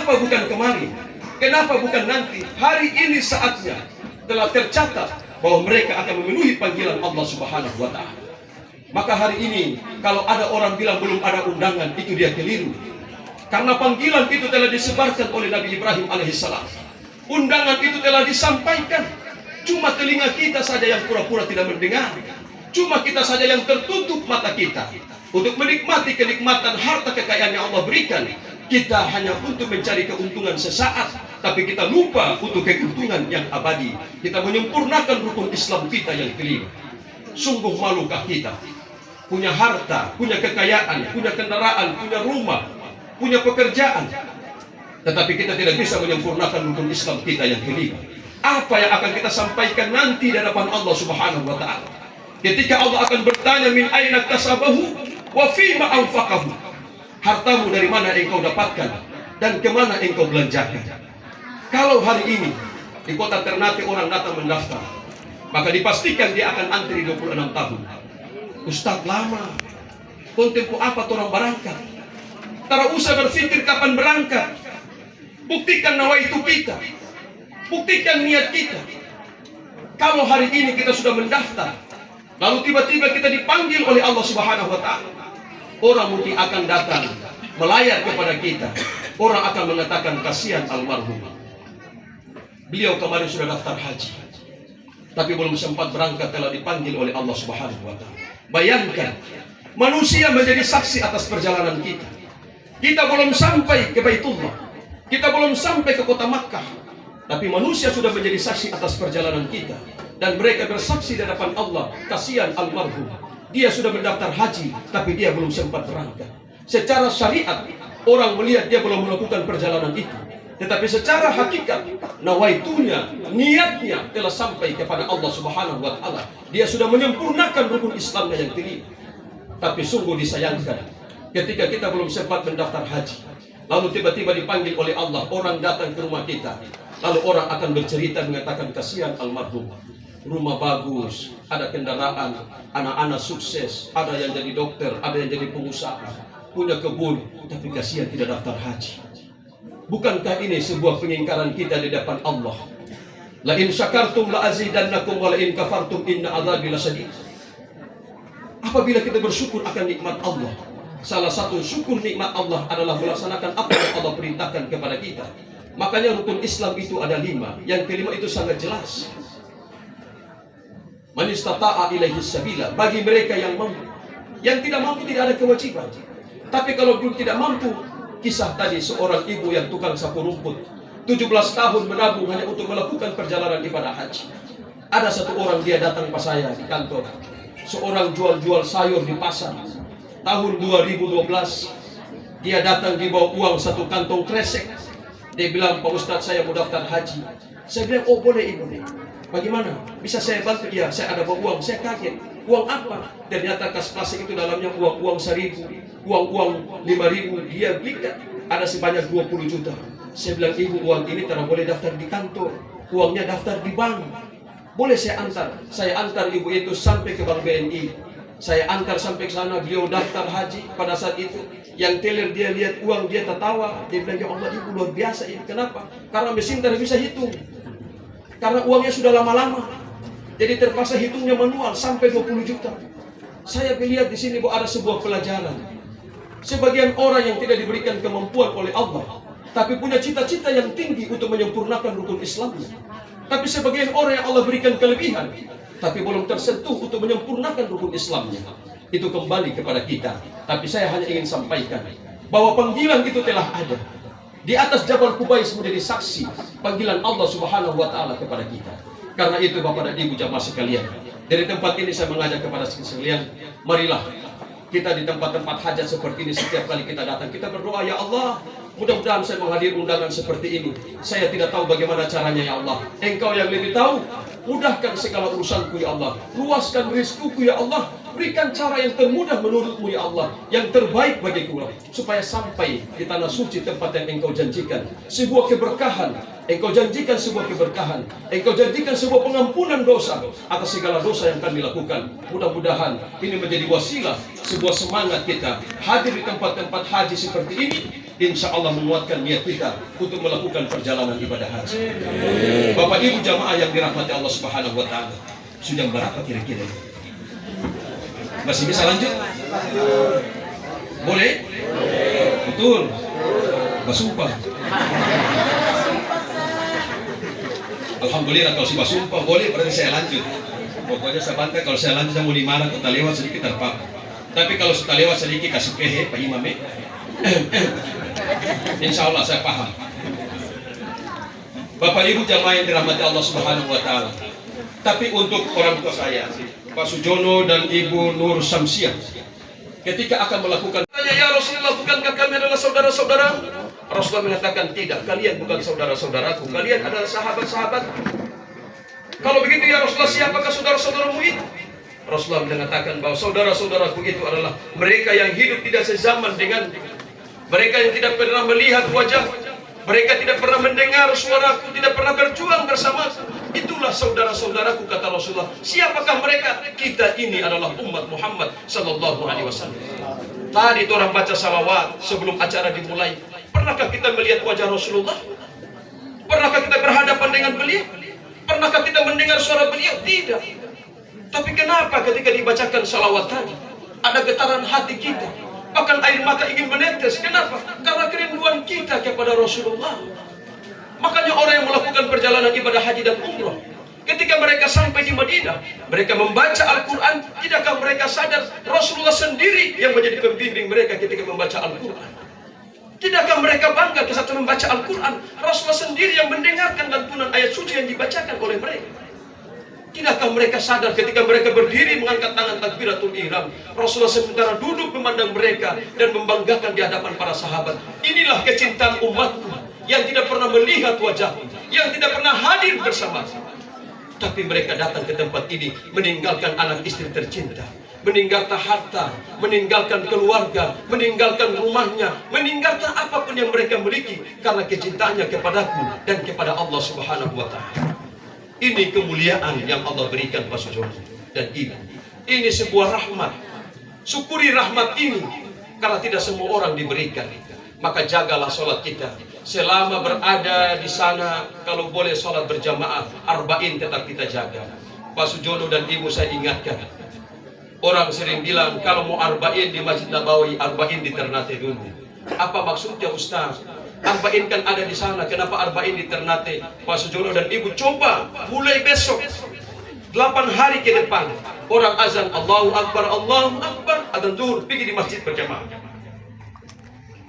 Kenapa bukan kemarin? Kenapa bukan nanti? Hari ini saatnya telah tercatat bahwa mereka akan memenuhi panggilan Allah Subhanahu wa Ta'ala. Maka hari ini kalau ada orang bilang belum ada undangan, itu dia keliru. Karena panggilan itu telah disebarkan oleh Nabi Ibrahim alaihissalam. Undangan itu telah disampaikan. Cuma telinga kita saja yang pura-pura tidak mendengar. Cuma kita saja yang tertutup mata kita untuk menikmati kenikmatan harta kekayaan yang Allah berikan. Kita hanya untuk mencari keuntungan sesaat, tapi kita lupa untuk keuntungan yang abadi. Kita menyempurnakan rukun Islam kita yang kelima. Sungguh malukah kita punya harta, punya kekayaan, punya kendaraan, punya rumah, punya pekerjaan, tetapi kita tidak bisa menyempurnakan rukun Islam kita yang kelima. Apa yang akan kita sampaikan nanti di hadapan Allah Subhanahu wa Ta'ala? Ketika Allah akan bertanya, min aina kasabahu wa fima anfaqahu. Hartamu dari mana engkau dapatkan dan kemana engkau belanjakan? Kalau hari ini di kota Ternate orang datang mendaftar, maka dipastikan dia akan antri 26 tahun. Ustaz lama, kontempo apa orang berangkat? Tak usah berpikir kapan berangkat. Buktikan nawaitu kita, buktikan niat kita. Kalau hari ini kita sudah mendaftar, lalu tiba-tiba kita dipanggil oleh Allah Subhanahu wa Ta'ala, orang mungkin akan datang melayat kepada kita. Orang akan mengatakan kasihan almarhum, beliau kemarin sudah daftar haji, tapi belum sempat berangkat, telah dipanggil oleh Allah Subhanahu wa Ta'ala. Bayangkan, manusia menjadi saksi atas perjalanan kita. Kita belum sampai ke Baitullah, kita belum sampai ke kota Makkah, tapi manusia sudah menjadi saksi atas perjalanan kita. Dan mereka bersaksi di hadapan Allah, kasihan almarhum, dia sudah mendaftar haji, tapi dia belum sempat berangkat. Secara syariat, orang melihat dia belum melakukan perjalanan itu, tetapi secara hakikat, nawaitunya, niatnya telah sampai kepada Allah Subhanahu wa Ta'ala. Dia sudah menyempurnakan rukun Islamnya yang kelima. Tapi sungguh disayangkan, ketika kita belum sempat mendaftar haji, lalu tiba-tiba dipanggil oleh Allah, orang datang ke rumah kita, lalu orang akan bercerita mengatakan kasihan almarhum, rumah bagus, ada kendaraan, anak-anak sukses, ada yang jadi dokter, ada yang jadi pengusaha, punya kebun, tapi kasihan tidak daftar haji. Bukankah ini sebuah pengingkaran kita di depan Allah? La in syakartum la azidannakum wa la in kafartum inna adzabi lasyadid. Apabila kita bersyukur akan nikmat Allah, salah satu syukur nikmat Allah adalah melaksanakan apa yang Allah perintahkan kepada kita. Makanya rukun Islam itu ada 5. Yang kelima itu sangat jelas. Man istata'a ilaihi sabila, bagi mereka yang mampu. Yang tidak mampu tidak ada kewajiban. Tapi kalau belum tidak mampu, kisah tadi seorang ibu yang tukang sapu rumput, 17 tahun menabung hanya untuk melakukan perjalanan ibadah haji. Ada satu orang dia datang pas saya di kantor, seorang jual-jual sayur di pasar. Tahun 2012 dia datang dibawa uang 1 kantong kresek. Dia bilang, Pak Ustadz saya mau daftar haji. Saya bilang, oh boleh ibu. Bagaimana? Bisa saya bantu? Iya, saya ada bawa uang. Saya kaget. Uang apa? Ternyata kas plastik itu dalamnya uang 1.000, uang 5.000. Dia belikan ada sebanyak 20 juta. Saya bilang, ibu uang ini tidak boleh daftar di kantor, uangnya daftar di bank. Boleh saya antar? Saya antar ibu itu sampai ke bank BNI. Saya antar sampai ke sana, beliau daftar haji. Pada saat itu yang teller dia lihat uang, dia tertawa. Dia bilang, ya Allah ibu luar biasa ini. Kenapa? Karena mesin tidak bisa hitung, karena uangnya sudah lama-lama. Jadi terpaksa hitungnya manual sampai 20 juta. Saya melihat di sini bahwa ada sebuah pelajaran. Sebagian orang yang tidak diberikan kemampuan oleh Allah, tapi punya cita-cita yang tinggi untuk menyempurnakan rukun Islamnya. Tapi sebagian orang yang Allah berikan kelebihan, tapi belum tersentuh untuk menyempurnakan rukun Islamnya. Itu kembali kepada kita. Tapi saya hanya ingin sampaikan bahwa panggilan itu telah ada. Di atas Jabal Qubais menjadi saksi panggilan Allah Subhanahu wa Ta'ala kepada kita. Karena itu Bapak dan Ibu jamaah sekalian, dari tempat ini saya mengajak kepada sekalian, marilah kita di tempat-tempat hajat seperti ini, setiap kali kita datang kita berdoa, ya Allah, mudah-mudahan saya menghadiri undangan seperti ini. Saya tidak tahu bagaimana caranya ya Allah, Engkau yang lebih tahu. Mudahkan segala urusanku ya Allah, luaskan rizkuku ya Allah, berikan cara yang termudah menurutmu ya Allah, yang terbaik bagiku, supaya sampai di tanah suci tempat yang Engkau janjikan. Sebuah keberkahan, Engkau janjikan sebuah keberkahan, Engkau janjikan sebuah pengampunan dosa atas segala dosa yang kami lakukan. Mudah-mudahan ini menjadi wasilah, sebuah semangat kita hadir di tempat-tempat haji seperti ini, insya Allah menguatkan niat kita untuk melakukan perjalanan ibadah haji. Bapak Ibu jamaah yang dirahmati Allah Subhanahu wa taala, sudah berapa kira-kira? Masih bisa lanjut? Boleh? Betul. Basumpah. Alhamdulillah kalau si basumpah boleh, berarti saya lanjut. Pokoknya saya bantah kalau saya lanjut saya mau dimana, kita lewat sedikit terpak. Tapi kalau sudah lewat sedikit kasih pehe Pak Imam. Insya Allah saya paham. Bapak Ibu jamaah yang dirahmati Allah Subhanahu wa taala. Tapi untuk orang tua saya, Pak Sujono dan Ibu Nur Samsiah, ketika akan melakukan tanya, ya Rasulullah, bukankah kami adalah saudara-saudara? Rasulullah mengatakan, tidak, kalian bukan saudara-saudaraku, kalian adalah sahabat-sahabat. Kalau begitu ya Rasulullah, siapakah saudara-saudaramu itu? Rasulullah mengatakan bahwa saudara-saudaraku itu adalah mereka yang hidup tidak sezaman dengan, mereka yang tidak pernah melihat wajah, mereka tidak pernah mendengar suaraku, tidak pernah berjuang bersama. Itulah saudara-saudaraku, kata Rasulullah. Siapakah mereka? Kita ini adalah umat Muhammad sallallahu alaihi wasallam. Tadi itu orang baca salawat sebelum acara dimulai. Pernahkah kita melihat wajah Rasulullah? Pernahkah kita berhadapan dengan beliau? Pernahkah kita mendengar suara beliau? Tidak. Tapi kenapa ketika dibacakan salawat tadi ada getaran hati kita, bahkan air mata ingin menetes? Kenapa? Karena kerinduan kita kepada Rasulullah. Makanya orang yang melakukan perjalanan ibadah haji dan umrah, ketika mereka sampai di Madinah, mereka membaca Al-Quran. Tidakkah mereka sadar Rasulullah sendiri yang menjadi pembimbing mereka ketika membaca Al-Quran? Tidakkah mereka bangga ketika membaca Al-Quran? Rasulullah sendiri yang mendengarkan lantunan ayat suci yang dibacakan oleh mereka. Tidakkah mereka sadar ketika mereka berdiri mengangkat tangan takbiratul ihram, Rasulullah sementara duduk memandang mereka dan membanggakan di hadapan para sahabat. Inilah kecintaan umatku yang tidak pernah melihat wajahku, yang tidak pernah hadir bersama. Tapi mereka datang ke tempat ini meninggalkan anak istri tercinta, meninggalkan harta, meninggalkan keluarga, meninggalkan rumahnya, meninggalkan apapun yang mereka miliki karena kecintaannya kepadaku dan kepada Allah Subhanahu wa taala. Ini kemuliaan yang Allah berikan Pak Sujono dan Ibu. Ini sebuah rahmat. Syukuri rahmat ini karena tidak semua orang diberikan. Maka jagalah sholat kita. Selama berada di sana, kalau boleh sholat berjamaah, arba'in tetap kita jaga. Pak Sujono dan Ibu, saya ingatkan, orang sering bilang kalau mau arba'in di Masjid Nabawi, arba'in di Ternate dulu. Apa maksudnya Ustaz? Arba'in kan ada di sana, kenapa arba'in di Ternate? Pak Sujono dan Ibu coba mulai besok 8 hari ke depan, orang azan Allahu Akbar, Allahu Akbar, adzan zuhur, pergi di masjid berjamaah.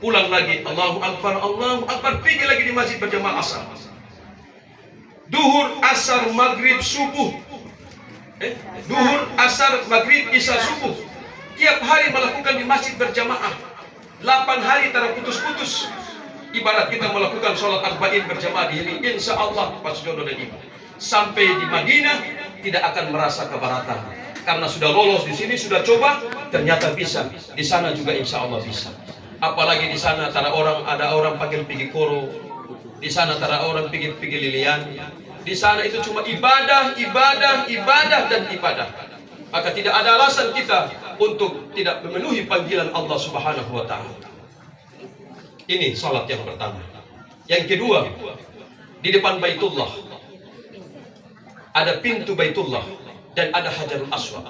Pulang lagi Allahu Akbar, Allahu Akbar, pergi lagi di masjid berjamaah asar. Duhur, asar, maghrib, subuh. Duhur, asar, maghrib, isya, subuh. Tiap hari melakukan di masjid berjamaah. 8 hari tanpa putus-putus. Ibarat kita melakukan sholat arba'in berjamaah di sini, insya Allah Pak Sujono dan Ibu, sampai di Madinah tidak akan merasa keberatan karena sudah lolos di sini, sudah coba, ternyata bisa. Di sana juga insya Allah bisa. Apalagi di sana ada orang panggil pergi koro, di sana ada orang pergi lilian. Di sana itu cuma ibadah, ibadah, ibadah dan ibadah. Maka tidak ada alasan kita untuk tidak memenuhi panggilan Allah Subhanahu wa taala. Ini salat yang pertama. Yang kedua, di depan Baitullah ada pintu Baitullah dan ada Hajarul Aswad.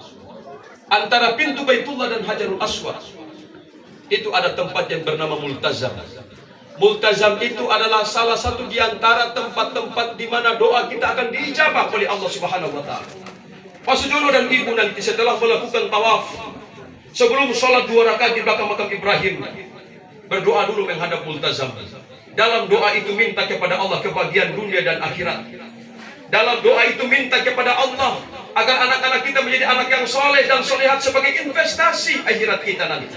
Antara pintu Baitullah dan Hajarul Aswad itu ada tempat yang bernama Multazam. Multazam itu adalah salah satu di antara tempat-tempat di mana doa kita akan diijabah oleh Allah Subhanahu wa taala. Pak Sujono dan Ibu nanti setelah melakukan tawaf, sebelum sholat 2 rakaat di belakang makam Ibrahim, berdoa dulu menghadap Multazam. Dalam doa itu minta kepada Allah kebahagiaan dunia dan akhirat. Dalam doa itu minta kepada Allah agar anak-anak kita menjadi anak yang soleh dan solehat sebagai investasi akhirat kita nanti.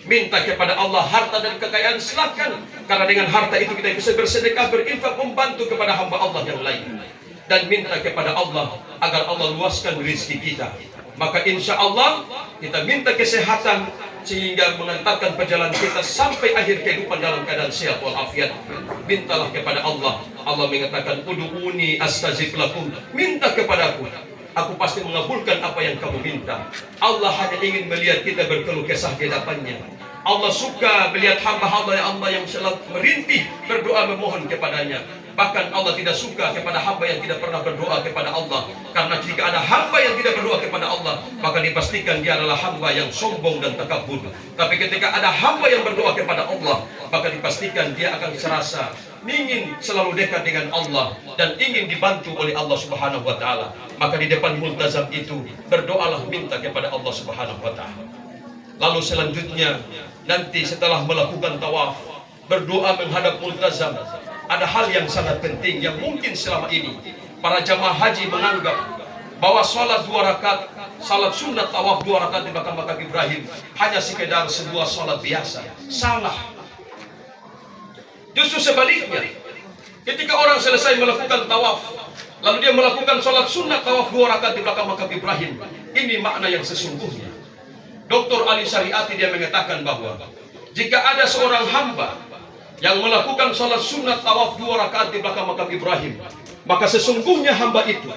Minta kepada Allah harta dan kekayaan, silakan, karena dengan harta itu kita bisa bersedekah, berinfak, membantu kepada hamba Allah yang lain. Dan minta kepada Allah agar Allah luaskan rezeki kita. Maka insya Allah kita minta kesehatan sehingga mengantarkan perjalanan kita sampai akhir kehidupan dalam keadaan sehat walafiat. Mintalah kepada Allah. Allah mengatakan, ud'uni astajib lakum, minta kepadaku, aku pasti mengabulkan apa yang kamu minta. Allah hanya ingin melihat kita berkeluh kesah di hadapannya. Allah suka melihat hamba-hamba Allah yang selalu merintih berdoa memohon kepadanya. Bahkan Allah tidak suka kepada hamba yang tidak pernah berdoa kepada Allah. Karena jika ada hamba yang tidak berdoa kepada Allah, maka dipastikan dia adalah hamba yang sombong dan takabur. Tapi ketika ada hamba yang berdoa kepada Allah, maka dipastikan dia akan serasa ingin selalu dekat dengan Allah dan ingin dibantu oleh Allah Subhanahu wa taala. Maka di depan multazam itu berdoalah, minta kepada Allah Subhanahu wa taala. Lalu selanjutnya nanti setelah melakukan tawaf, berdoa menghadap multazam. Ada hal yang sangat penting yang mungkin selama ini para jamaah haji menganggap bahwa salat 2 rakaat, salat sunat tawaf 2 rakaat di makam Ibrahim hanya sekedar sebuah salat biasa. Salah. Justru sebaliknya, ketika orang selesai melakukan tawaf, lalu dia melakukan salat sunat tawaf 2 rakaat di belakang makam Ibrahim, ini makna yang sesungguhnya. Dr. Ali Syariati dia mengatakan bahwa jika ada seorang hamba yang melakukan salat sunat tawaf 2 rakaat di belakang makam Ibrahim, maka sesungguhnya hamba itu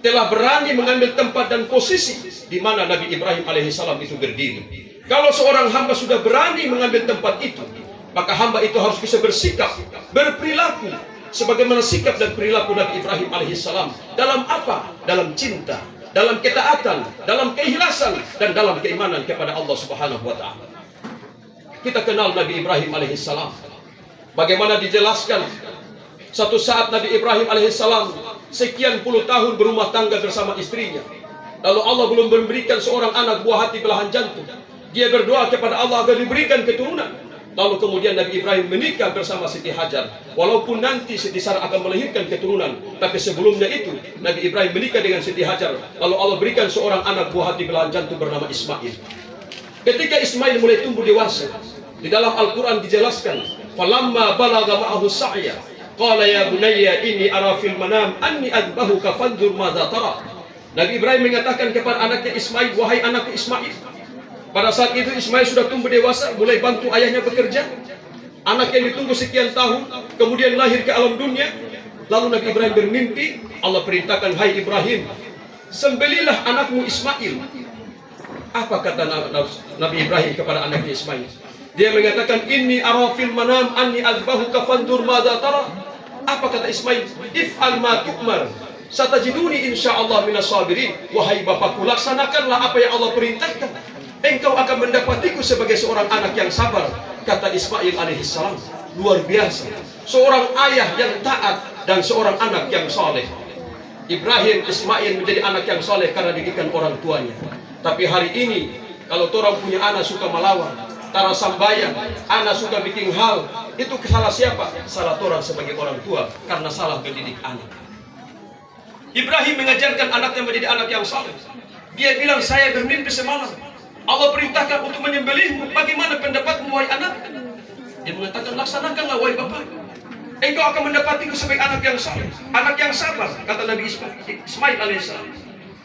telah berani mengambil tempat dan posisi di mana Nabi Ibrahim alaihissalam itu berdiri. Kalau seorang hamba sudah berani mengambil tempat itu, maka hamba itu harus bisa bersikap, berperilaku sebagaimana sikap dan perilaku Nabi Ibrahim alaihissalam. Dalam apa? Dalam cinta, dalam ketaatan, dalam keikhlasan, dan dalam keimanan kepada Allah Subhanahu wa taala. Kita kenal Nabi Ibrahim alaihissalam. Bagaimana dijelaskan satu saat Nabi Ibrahim alaihissalam sekian puluh tahun berumah tangga bersama istrinya. Lalu Allah belum memberikan seorang anak buah hati belahan jantung. Dia berdoa kepada Allah agar diberikan keturunan. Lalu kemudian Nabi Ibrahim menikah bersama Siti Hajar. Walaupun nanti Siti Sarah akan melahirkan keturunan, tapi sebelumnya itu Nabi Ibrahim menikah dengan Siti Hajar. Lalu Allah berikan seorang anak buah hati belahan jantung bernama Ismail. Ketika Ismail mulai tumbuh dewasa, di dalam Al-Quran dijelaskan, falamma balagha ma'ahu sa'ya qala ya bunayya inni ara fil manam anni adbahuka fanzur madza tara. Nabi Ibrahim mengatakan kepada anaknya Ismail, wahai anakku Ismail. Pada saat itu Ismail sudah tumbuh dewasa, mulai bantu ayahnya bekerja. Anak yang ditunggu sekian tahun kemudian lahir ke alam dunia. Lalu Nabi Ibrahim bermimpi, Allah perintahkan, hai Ibrahim, sembelilah anakmu Ismail. Apa kata Nabi Ibrahim kepada anaknya Ismail? Dia mengatakan, inni ara fil manam anni azbahuka fandur madza tara. Apa kata Ismail? If'al ma tu'mar satajiduni insyaallah minas sabirin. Wahai bapakku, laksanakanlah apa yang Allah perintahkan. Engkau akan mendapatiku sebagai seorang anak yang sabar. Kata Ismail alaihissalam. Luar biasa. Seorang ayah yang taat dan seorang anak yang soleh. Ibrahim Ismail menjadi anak yang soleh karena didikan orang tuanya. Tapi hari ini kalau orang punya anak suka melawan, tara sambayan, anak suka bikin hal, itu salah siapa? Salah orang sebagai orang tua karena salah mendidik anak. Ibrahim mengajarkan anaknya menjadi anak yang saleh. Dia bilang, saya bermimpi semalam, Allah perintahkan untuk menyembelihmu. Bagaimana pendapatmu wahai anak? Dia mengatakan, laksanakanlah wahai bapak. Engkau akan mendapatiku sebagai anak yang saleh, anak yang sabar. Kata Nabi Ismail alaihissalam.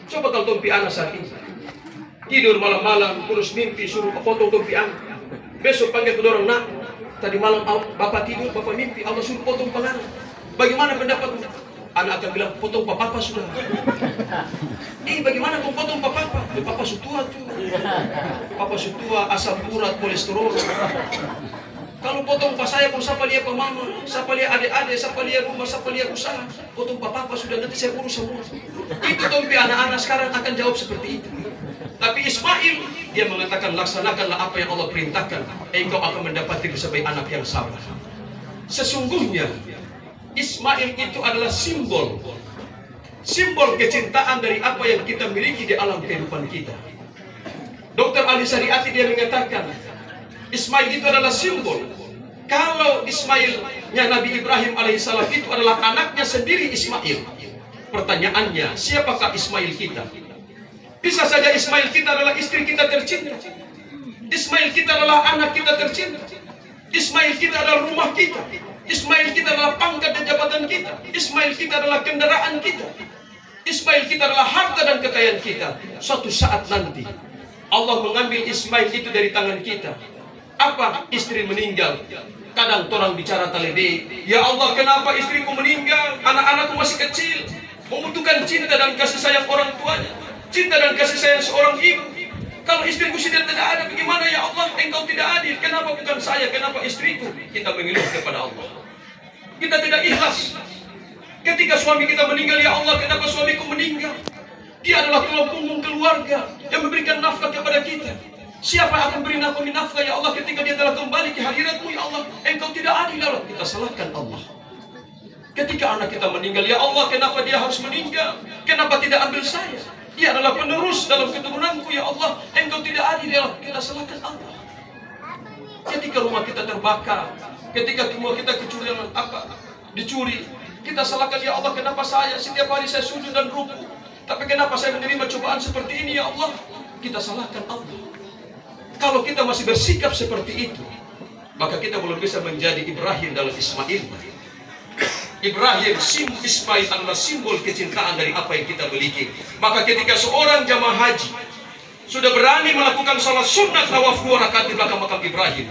Coba kalau tompi anak saat ini tidur malam-malam, terus mimpi suruh potong tompi anak. Besok panggil kedua orang, nak, tadi malam bapak tidur, bapak mimpi, Allah suruh potong pengaruh. Bagaimana pendapatmu? Anak akan bilang, potong papa sudah. Bagaimana kau potong papa? Papa sutua tuh. Papa sutua, asam urat, kolesterol. Kalau potong pas saya pun siapa lihat mama, siapa lihat adik-adik, siapa lihat rumah, siapa lihat usaha. Potong papa sudah, nanti saya urus semua. Itu tompi anak-anak sekarang akan jawab seperti itu. Tapi Ismail, dia mengatakan, laksanakanlah apa yang Allah perintahkan. Engkau akan mendapati sebagai anak yang sabar. Sesungguhnya Ismail itu adalah simbol kecintaan dari apa yang kita miliki di alam kehidupan kita. Dr. Ali Syariati dia mengatakan, Ismail itu adalah simbol. Kalau Ismailnya Nabi Ibrahim alaihissalam itu adalah anaknya sendiri Ismail. Pertanyaannya, siapakah Ismail kita? Bisa saja Ismail kita adalah istri kita tercinta. Ismail kita adalah anak kita tercinta. Ismail kita adalah rumah kita. Ismail kita adalah pangkat dan jabatan kita. Ismail kita adalah kendaraan kita. Ismail kita adalah harta dan kekayaan kita. Suatu saat nanti Allah mengambil Ismail itu dari tangan kita. Apa? Istri meninggal. Kadang orang bicara talebe, ya Allah, kenapa istriku meninggal? Anak-anakku masih kecil, membutuhkan cinta dan kasih sayang orang tuanya, cinta dan kasih sayang seorang ibu. Kalau istriku sudah tidak ada, bagaimana ya Allah? Engkau tidak adil. Kenapa bukan saya? Kenapa istriku? Kita mengeluh kepada Allah. Kita tidak ikhlas. Ketika suami kita meninggal, ya Allah, kenapa suamiku meninggal? Dia adalah tulang punggung keluarga yang memberikan nafkah kepada kita. Siapa yang akan beri nafkah ya Allah ketika dia telah kembali ke hadirat-Mu ya Allah? Engkau tidak adil ya Allah. Kita salahkan Allah. Ketika anak kita meninggal, ya Allah, kenapa dia harus meninggal? Kenapa tidak ambil saya? Dia adalah penerus dalam keturunanku ya Allah. Engkau tidak adil ya Allah. Kita salahkan Allah. Ketika rumah kita terbakar, ketika rumah kita dicuri, kita salahkan ya Allah. Kenapa saya setiap hari saya sujud dan ruku, tapi kenapa saya menerima cobaan seperti ini ya Allah? Kita salahkan Allah. Kalau kita masih bersikap seperti itu, maka kita belum bisa menjadi Ibrahim dalam Ismail. Ibrahim, Ismail adalah simbol kecintaan dari apa yang kita miliki. Maka ketika seorang jamaah haji sudah berani melakukan salat sunat tawaf 2 rakaat di belakang makam Ibrahim,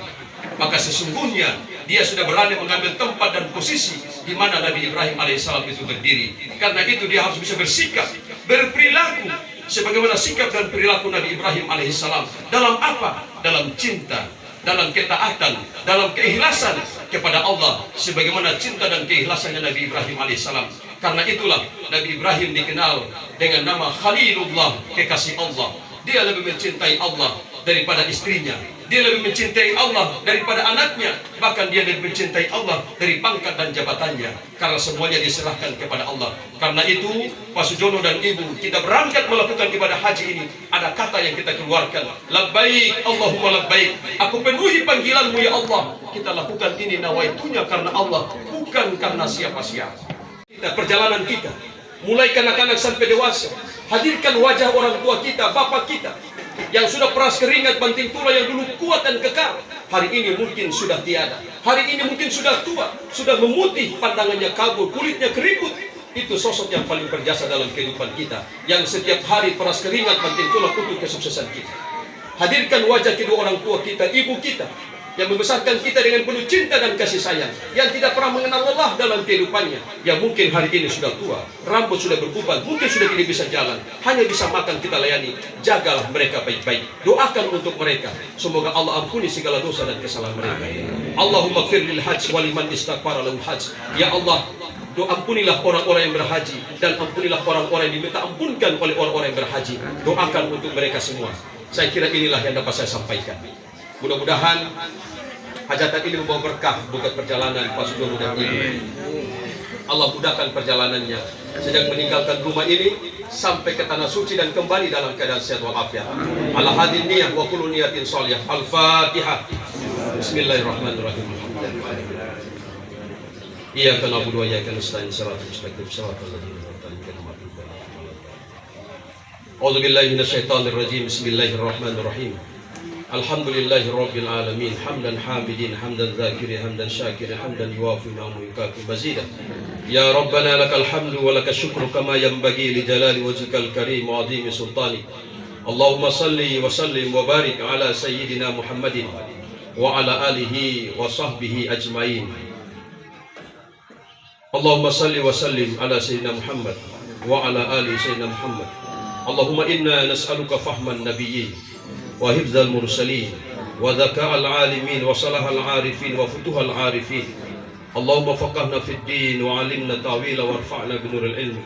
maka sesungguhnya dia sudah berani mengambil tempat dan posisi di mana Nabi Ibrahim alaihissalam itu berdiri. Karena itu dia harus bisa bersikap, berperilaku sebagaimana sikap dan perilaku Nabi Ibrahim alaihissalam. Dalam apa? Dalam cinta, dalam ketaatan, dalam keikhlasan kepada Allah, sebagaimana cinta dan keikhlasannya Nabi Ibrahim alaihissalam. Karena itulah Nabi Ibrahim dikenal dengan nama Khalilullah, kekasih Allah. Dia lebih mencintai Allah daripada istrinya. Dia lebih mencintai Allah daripada anaknya. Bahkan dia lebih mencintai Allah dari pangkat dan jabatannya. Karena semuanya diserahkan kepada Allah. Karena itu, Pak Sujono dan Ibu, kita berangkat melakukan ibadah haji ini. Ada kata yang kita keluarkan. Labbaik, Allahumma labbaik. Aku penuhi panggilanmu ya Allah. Kita lakukan ini nawaitunya karena Allah, bukan karena siapa-siapa. Perjalanan kita, mulai kanak-kanak sampai dewasa, hadirkan wajah orang tua kita, bapak kita, yang sudah peras keringat banting tulang yang dulu kuat dan kekar. Hari ini mungkin sudah tiada. Hari ini mungkin sudah tua, sudah memutih, pandangannya kabur, kulitnya keriput. Itu sosok yang paling berjasa dalam kehidupan kita, yang setiap hari peras keringat banting tulang untuk kesuksesan kita. Hadirkan wajah kedua orang tua kita, ibu kita, yang membesarkan kita dengan penuh cinta dan kasih sayang, yang tidak pernah mengenal lelah dalam kehidupannya, yang mungkin hari ini sudah tua, rambut sudah beruban, mungkin sudah tidak bisa jalan, hanya bisa makan kita layani. Jagalah mereka baik-baik, doakan untuk mereka, semoga Allah ampuni segala dosa dan kesalahan mereka. Allahumma gfir lil hajj waliman istaghfara lahul hajj. Ya Allah, ampunilah orang-orang yang berhaji, dan ampunilah orang-orang yang diminta ampunkan oleh orang-orang yang berhaji. Doakan untuk mereka semua. Saya kira inilah yang dapat saya sampaikan. Mudah-mudahan hajatan ini membawa berkah buat perjalanan Pak Sujono dan Ibu. Allah mudahkan perjalanannya sejak meninggalkan rumah ini sampai ke tanah suci dan kembali dalam keadaan sehat walafiat. Ala hadin niyah wa kullu niyatin shalihah. Al-Fatihah. Bismillahirrahmanirrahim. Iyyaka na'budu wa iyyaka nasta'in. Shiratal mustaqim. Shiratal ladzina an'amta 'alaihim. A'udzu billahi minasyaitonir rajim. Bismillahirrahmanirrahim. Alhamdulillahi Rabbil Alamin. Hamdan hamidin, hamdan zakirin, hamdan syakirin, hamdan yuwafi na'amu yukafi mazidah. Ya Rabbana lakal hamdu wa lakal syukru kama yanbaghi li jalali wajhikal karim wa azimi sultani. Allahumma salli wa sallim wa barik ala sayyidina Muhammadin wa ala alihi wa sahbihi ajma'in. Allahumma salli wa sallim ala sayyidina Muhammad wa ala alihi sayyidina Muhammad. Allahumma inna nas'aluka fahman nabiyyin wa hifdzal mursalin wa dzaka'al alimin wa salahal arifin wa futuhal arifin. Allahumma faqahna fid din wa 'allimna ta'wila warfa'na binuril ilmi.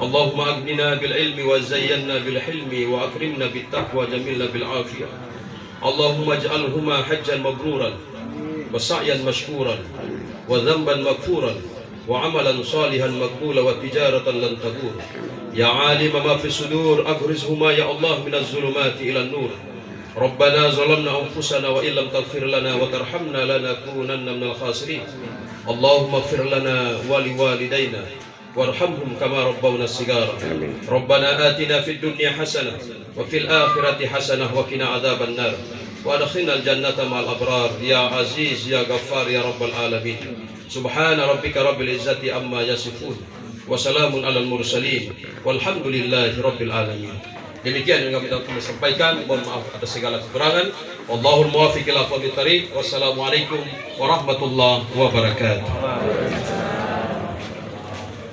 Allahumma aghnina bil ilmi wa zayyana bil hilmi wa akrimna bit taqwa jamilna bil afiyah. Allahumma ij'alhuma hajjan mabruran wa sa'yan mashkuran wa dhanban maghfuran wa 'amalan salihan maqbula wa tijaratan lan tabur. Ya 'alima ma fi sudur aghrizhuma ya Allah minaz zulumati ilan nur. Rabbana zalamna anfusana wa illam taghfir lana wa tarhamna lanakunanna minal khasirin. Allahumma ighfir lana wa liwalidayna warhamhum kama rabbawna shighara. Rabbana atina fid dunya hasanah wa fil akhirati hasanah wa qina adzaban nar wa adkhilnal jannata ma'al abrar ya aziz ya ghaffar ya rabbal alamin. Subhana rabbika rabbil izzati amma yasifun wa salamun alal mursalin walhamdulillahi rabbil alamin. Demikian yang kami sampaikan. Mohon maaf atas segala kekurangan. Wallahul muwaffiq ila aqwamit thariq. Wassalamualaikum warahmatullahi wabarakatuh.